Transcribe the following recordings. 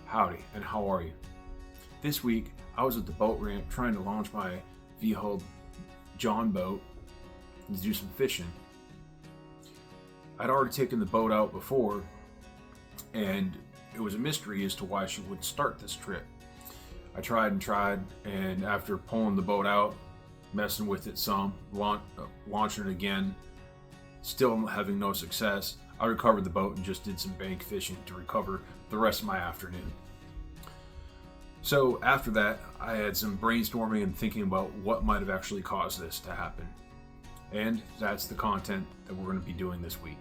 Howdy, and how are you? This week, I was at the boat ramp trying to launch my V-hulled John boat to do some fishing. I'd already taken the boat out before, and it was a mystery as to why she would start this trip. I tried and tried, and after pulling the boat out, messing with it some, launching it again, still having no success, I recovered the boat and just did some bank fishing to recover the rest of my afternoon. So after that, I had some brainstorming and thinking about what might have actually caused this to happen. And that's the content that we're going to be doing this week.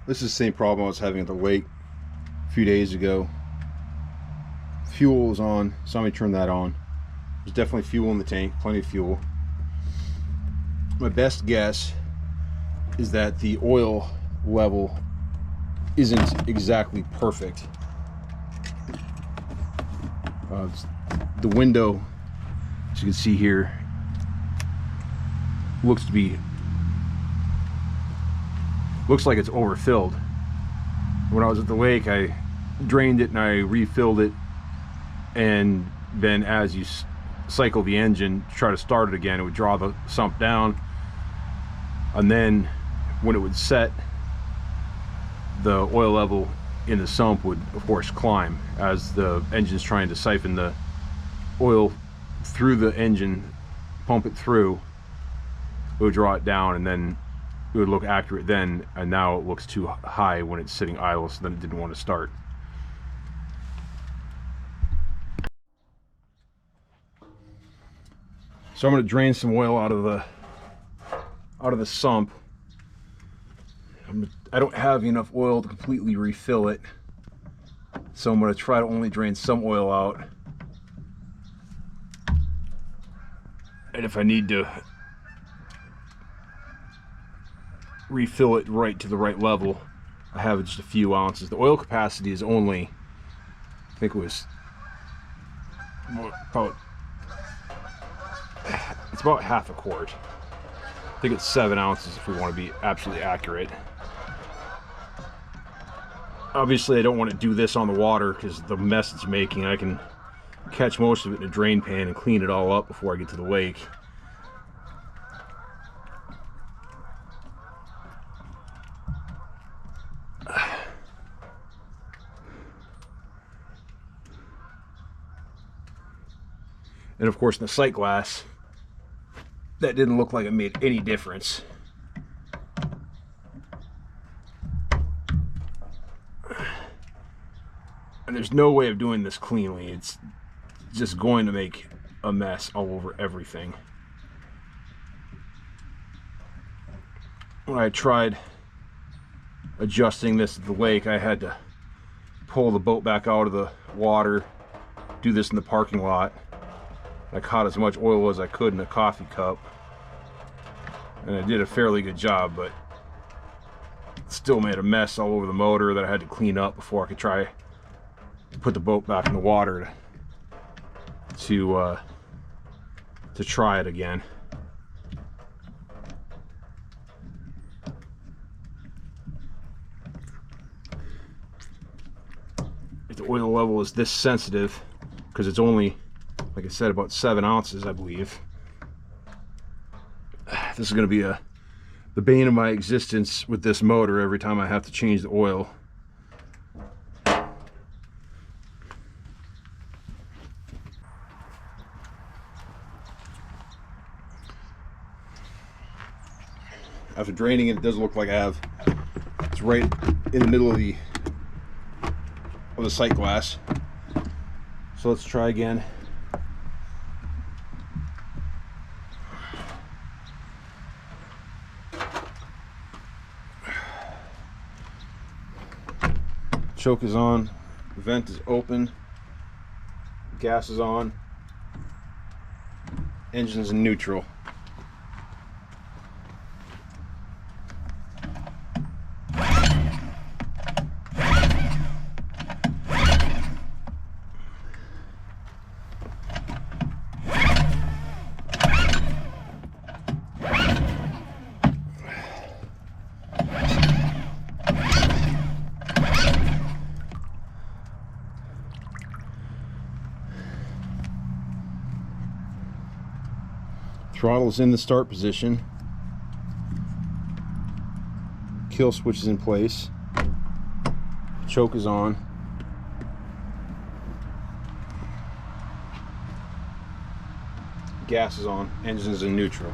This is the same problem I was having at the lake a few days ago. Fuel was on, somebody turned that on. There's definitely fuel in the tank, plenty of fuel. My best guess is that the oil level isn't exactly perfect. The window, as you can see here, looks like it's overfilled. When I was at the lake, I drained it and I refilled it, and then as you cycle the engine to try to start it again, it would draw the sump down, and then when it would set, the oil level in the sump would of course climb as the engine's trying to siphon the oil through the engine, pump it through. It would draw it down, and then it would look accurate then, and now it looks too high when it's sitting idle, so then it didn't want to start. So I'm going to drain some oil out of the sump. I don't have enough oil to completely refill it, so I'm going to try to only drain some oil out, and if I need to refill it right to the right level, I have just a few ounces. The oil capacity is only, I think it was probably, it's about half a quart. I think it's 7 ounces if we want to be absolutely accurate. Obviously I don't want to do this on the water because the mess it's making. I can catch most of it in a drain pan and clean it all up before I get to the lake. And of course in the sight glass, that didn't look like it made any difference. And there's no way of doing this cleanly. It's just going to make a mess all over everything. When I tried adjusting this at the lake, I had to pull the boat back out of the water, do this in the parking lot. I caught as much oil as I could in a coffee cup, and I did a fairly good job, but still made a mess all over the motor that I had to clean up before I could try to put the boat back in the water to try it again. If the oil level is this sensitive, because it's only, like I said, about 7 ounces, I believe, this is going to be the bane of my existence with this motor every time I have to change the oil. After draining it, it doesn't look like I have. It's right in the middle of the sight glass. So let's try again. Choke is on, vent is open, gas is on, engine's in neutral. Throttle is in the start position. Kill switch is in place. Choke is on. Gas is on. Engine is in neutral.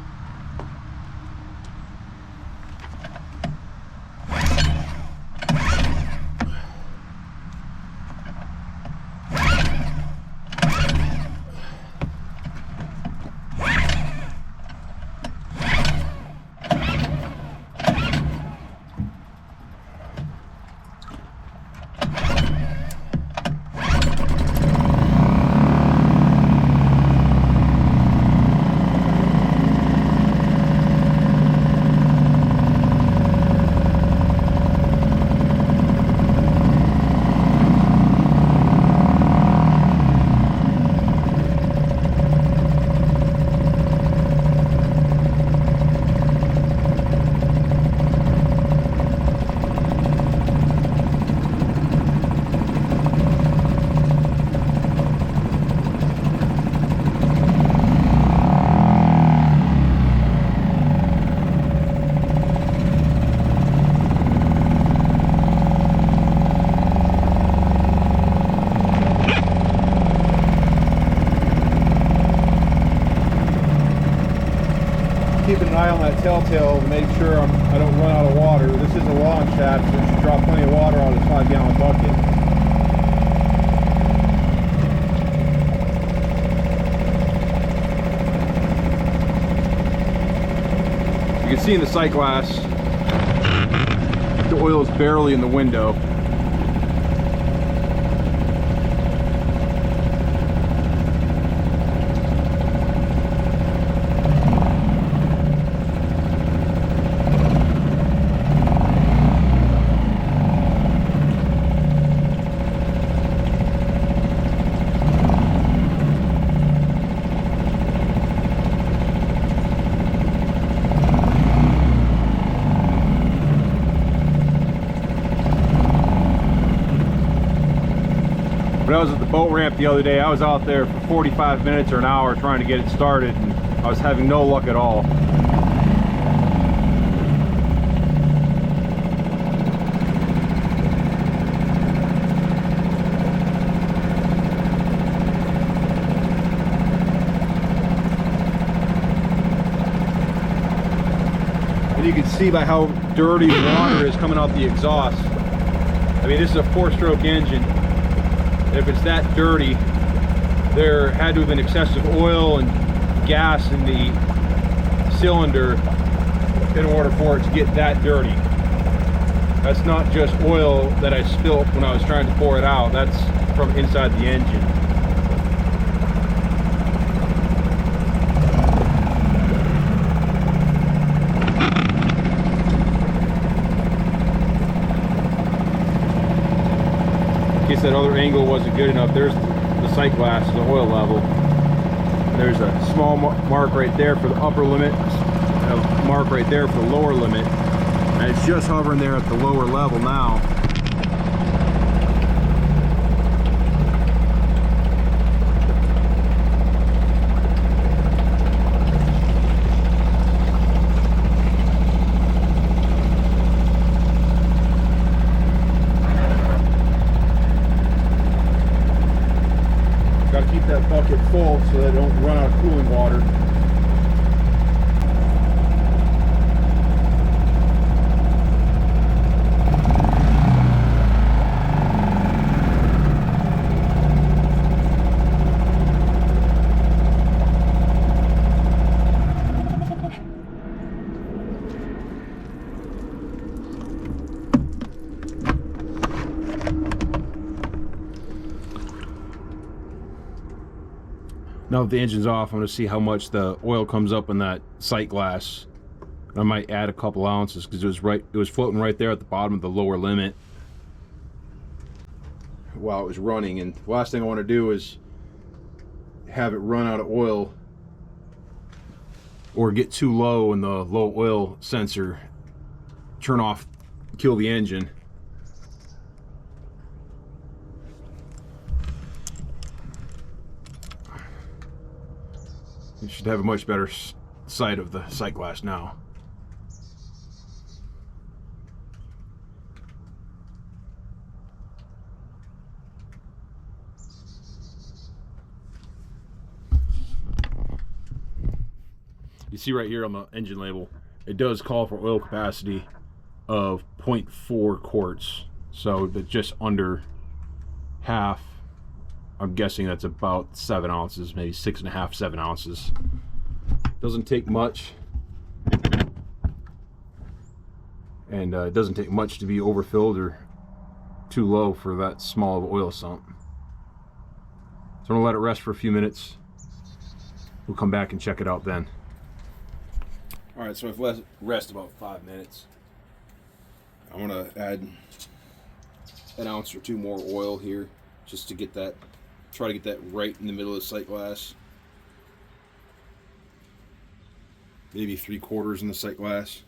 Keeping an eye on that telltale to make sure I don't run out of water. This is a launch shaft, so it should drop plenty of water out of this 5-gallon bucket. You can see in the sight glass, the oil is barely in the window. When I was at the boat ramp the other day, I was out there for 45 minutes or an hour trying to get it started, and I was having no luck at all. And you can see by how dirty the water is coming out the exhaust. I mean, this is a 4-stroke engine. If it's that dirty, there had to have been excessive oil and gas in the cylinder in order for it to get that dirty. That's not just oil that I spilt when I was trying to pour it out. That's from inside the engine. In case that other angle wasn't good enough, there's the sight glass, the oil level. There's a small mark right there for the upper limit, a mark right there for the lower limit, and it's just hovering there at the lower level now. Got to keep that bucket full so that I don't run out of cooling water. Now that the engine's off, I'm going to see how much the oil comes up in that sight glass. I might add a couple ounces because it was floating right there at the bottom of the lower limit while it was running. And the last thing I want to do is have it run out of oil or get too low in the low oil sensor, turn off, kill the engine. You should have a much better sight of the sight glass now. You see right here on the engine label, it does call for oil capacity of 0.4 quarts. So but just under half. I'm guessing that's about 7 ounces, maybe 6.5, 7 ounces. Doesn't take much. And it doesn't take much to be overfilled or too low for that small of an oil sump. So I'm gonna let it rest for a few minutes. We'll come back and check it out then. All right, so I've let it rest about 5 minutes. I'm gonna add an ounce or two more oil here just to get that, try to get that right in the middle of the sight glass. Maybe 3/4 in the sight glass.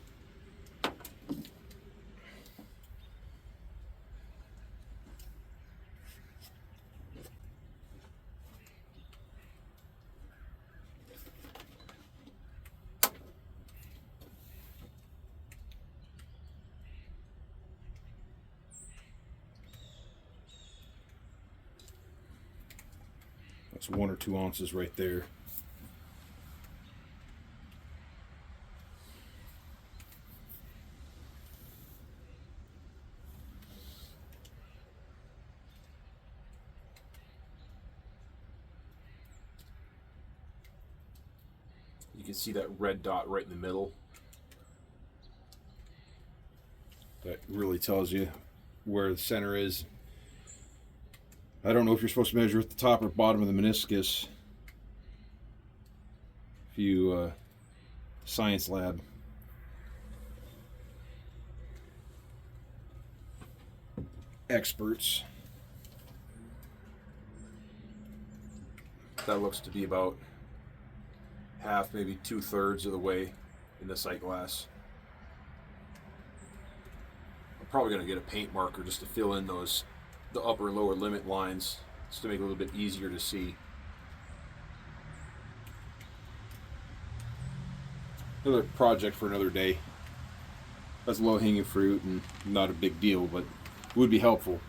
That's 1 or 2 ounces right there. You can see that red dot right in the middle. That really tells you where the center is. I don't know if you're supposed to measure at the top or bottom of the meniscus. If you science lab. Experts. That looks to be about half, maybe 2/3 of the way in the sight glass. I'm probably going to get a paint marker just to fill in those, the upper and lower limit lines, just to make it a little bit easier to see. Another project for another day. That's low-hanging fruit and not a big deal, but it would be helpful.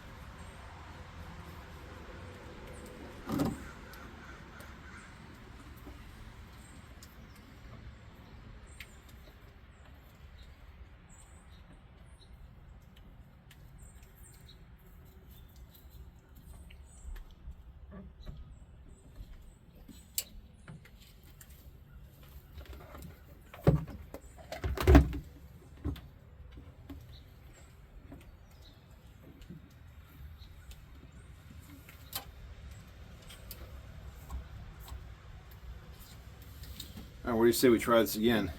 All right, what do you say we try this again?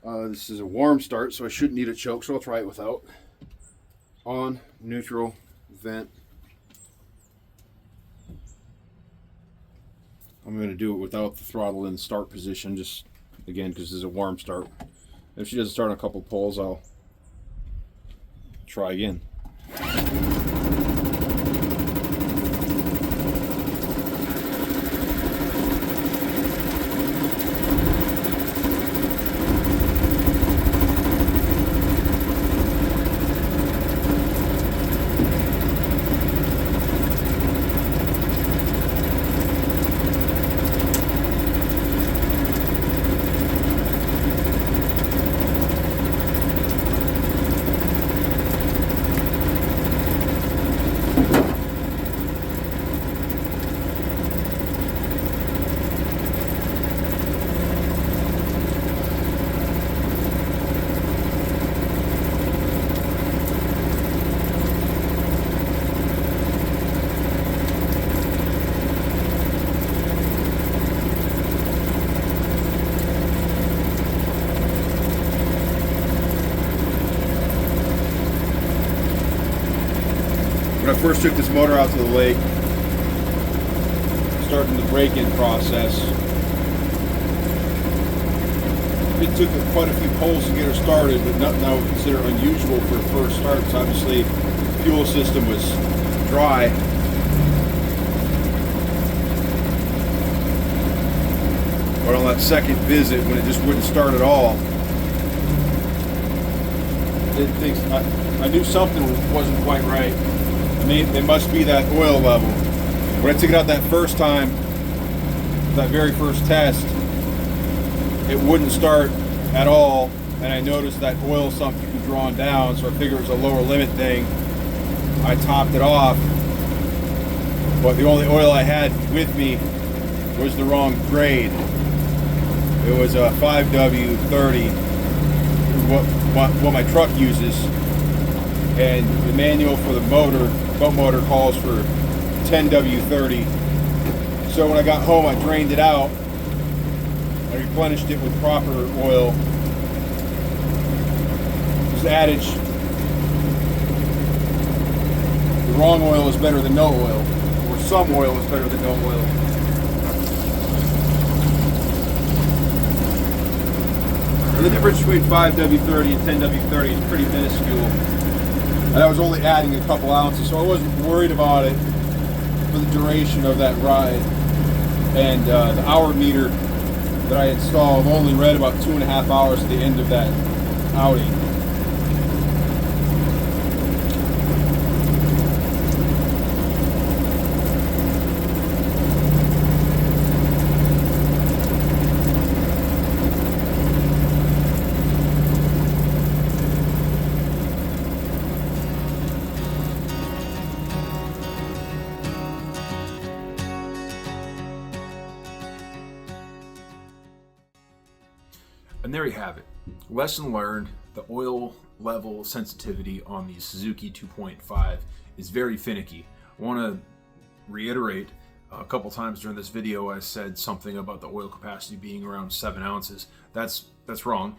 This is a warm start, so I shouldn't need a choke, so I'll try it without. On, neutral, vent. I'm going to do it without the throttle in start position, just again because this is a warm start. If she doesn't start on a couple pulls, I'll try again. when I first took this motor out to the lake, starting the break-in process, it took quite a few pulls to get her started, but nothing I would consider unusual for a first start, because obviously the fuel system was dry. But on that second visit, when it just wouldn't start at all, I knew something wasn't quite right. It must be that oil level. When I took it out that first time, that very first test, it wouldn't start at all, and I noticed that oil sump could be drawn down, so I figured it was a lower limit thing. I topped it off, but the only oil I had with me was the wrong grade. It was a 5W30, what my truck uses, and the manual for the boat motor calls for 10W30. So when I got home, I drained it out. I replenished it with proper oil. There's the adage, the wrong oil is better than no oil, or some oil is better than no oil. And the difference between 5W30 and 10W30 is pretty minuscule. And I was only adding a couple ounces, so I wasn't worried about it for the duration of that ride. And the hour meter that I installed only read about 2.5 hours at the end of that outing. And there you have it. Lesson learned, the oil level sensitivity on the Suzuki 2.5 is very finicky. I want to reiterate, a couple times during this video I said something about the oil capacity being around 7 ounces. That's wrong.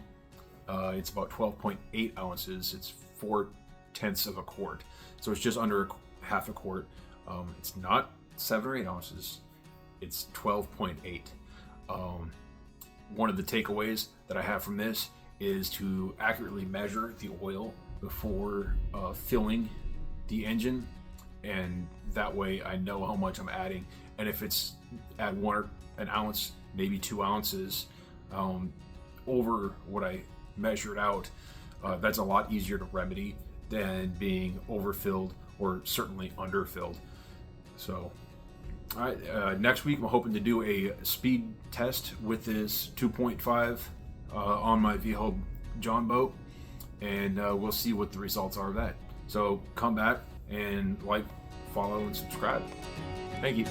It's about 12.8 ounces. It's 4/10 of a quart. So it's just under half a quart. It's not 7 or 8 ounces. It's 12.8. One of the takeaways that I have from this is to accurately measure the oil before filling the engine, and that way I know how much I'm adding. And if it's add an ounce, maybe 2 ounces over what I measured out, that's a lot easier to remedy than being overfilled or certainly underfilled. So all right, next week I'm hoping to do a speed test with this 2.5 on my V-hull John boat, and we'll see what the results are of that. So come back and like, follow, and subscribe. Thank you.